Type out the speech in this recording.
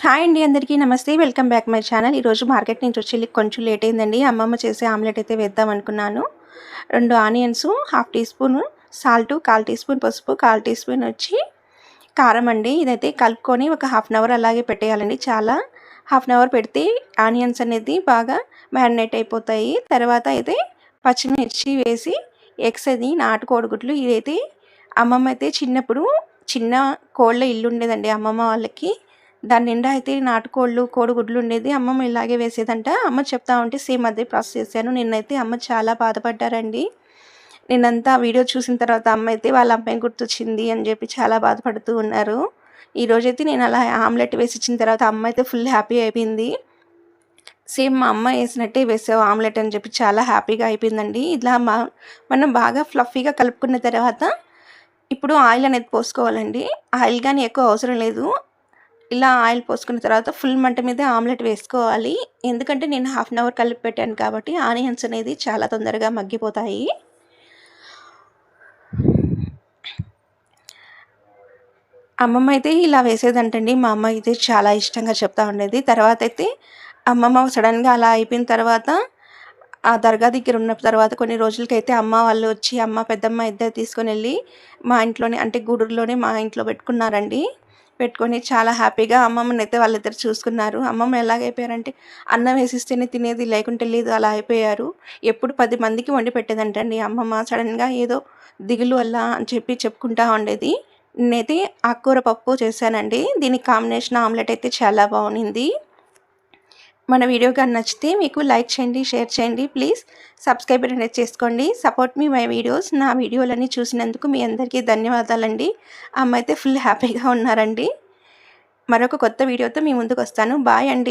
Hi అండి, అందరికీ నమస్తే. Welcome back my channel. ఈరోజు మార్కెట్ నుంచి వచ్చి కొంచెం లేట్ అయిందండి. అమ్మమ్మ చేసే ఆమ్లెట్ అయితే వేద్దాం అనుకున్నాను. 2 onions, half teaspoon salt, 1/4 teaspoon పసుపు, 1/4 టీ స్పూన్ వచ్చి కారం అండి. ఇదైతే కలుపుకొని ఒక హాఫ్ అన్ అవర్ అలాగే పెట్టేయాలండి. హాఫ్ అన్ అవర్ పెడితే ఆనియన్స్ అనేది బాగా మ్యారినేట్ అయిపోతాయి. తర్వాత అయితే పచ్చిమిర్చి వేసి ఎగ్స్ అది నాటు కోడిగుడ్లు. ఇదైతే అమ్మమ్మ అయితే చిన్నప్పుడు చిన్న కోళ్ళ ఇల్లు ఉండేదండి అమ్మమ్మ వాళ్ళకి. దాని నిండా అయితే నాటుకోళ్ళు, కోడిగుడ్లు ఉండేది. అమ్మమ్మ ఇలాగే వేసేదంట. అమ్మ చెప్తా ఉంటే సేమ్ అదే ప్రాసెస్ చేశాను. నిన్నైతే అమ్మ చాలా బాధపడ్డారండి. నిన్నంతా వీడియో చూసిన తర్వాత అమ్మ అయితే వాళ్ళ అమ్మాయి గుర్తొచ్చింది అని చెప్పి చాలా బాధపడుతూ ఉన్నారు. ఈరోజైతే నేను అలా ఆమ్లెట్ వేసి ఇచ్చిన తర్వాత అమ్మ అయితే ఫుల్ హ్యాపీ అయిపోయింది. సేమ్ మా అమ్మ వేసినట్టే వేసావు ఆమ్లెట్ అని చెప్పి చాలా హ్యాపీగా అయిపోయిందండి. ఇలా మనం బాగా ఫ్లఫీగా కలుపుకున్న తర్వాత ఇప్పుడు ఆయిల్ అనేది పోసుకోవాలండి. ఆయిల్ కానీ ఎక్కువ అవసరం లేదు. ఇలా ఆయిల్ పోసుకున్న తర్వాత ఫుల్ మంట మీద ఆమ్లెట్ వేసుకోవాలి. ఎందుకంటే నేను హాఫ్ అన్ అవర్ కలిపి పెట్టాను కాబట్టి ఆనియన్స్ అనేది చాలా తొందరగా మగ్గిపోతాయి. అమ్మమ్మ అయితే ఇలా వేసేదంటండి. మా అమ్మ అయితే చాలా ఇష్టంగా చెప్తా ఉండేది. తర్వాత అయితే అమ్మమ్మ సడన్గా అలా అయిపోయిన తర్వాత ఆ దర్గా దగ్గర ఉన్న తర్వాత కొన్ని రోజులకైతే అమ్మ వాళ్ళు వచ్చి అమ్మ పెద్దమ్మ ఇద్దరు తీసుకొని వెళ్ళి మా ఇంట్లోనే అంటే గూడూరులోనే మా ఇంట్లో పెట్టుకున్నారండి. పెట్టుకొని చాలా హ్యాపీగా అమ్మమ్మనైతే వాళ్ళిద్దరు చూసుకున్నారు. అమ్మమ్మ ఎలాగైపోయారంటే అన్నం వేసిస్తేనే తినేది, లేకుంటే లేదు, అలా అయిపోయారు. ఎప్పుడు 10 మందికి వండి పెట్టేదంటండి అమ్మమ్మ. సడన్గా ఏదో దిగులు వల్ల అని చెప్పి చెప్పుకుంటా ఉండేది. నేనైతే ఆకుకూర పప్పు చేశానండి. దీనికి కాంబినేషన్ ఆమ్లెట్ అయితే చాలా బాగుంది. మన వీడియో కానీ నచ్చితే మీకు లైక్ చేయండి, షేర్ చేయండి. ప్లీజ్ సబ్స్క్రైబ్ అనేది చేసుకోండి. Support me my videos. నా వీడియోలన్నీ చూసినందుకు మీ అందరికీ ధన్యవాదాలండి. అమ్మ అయితే ఫుల్ హ్యాపీగా ఉన్నారండి. మరొక కొత్త వీడియోతో మీ ముందుకు వస్తాను. బాయ్ అండి.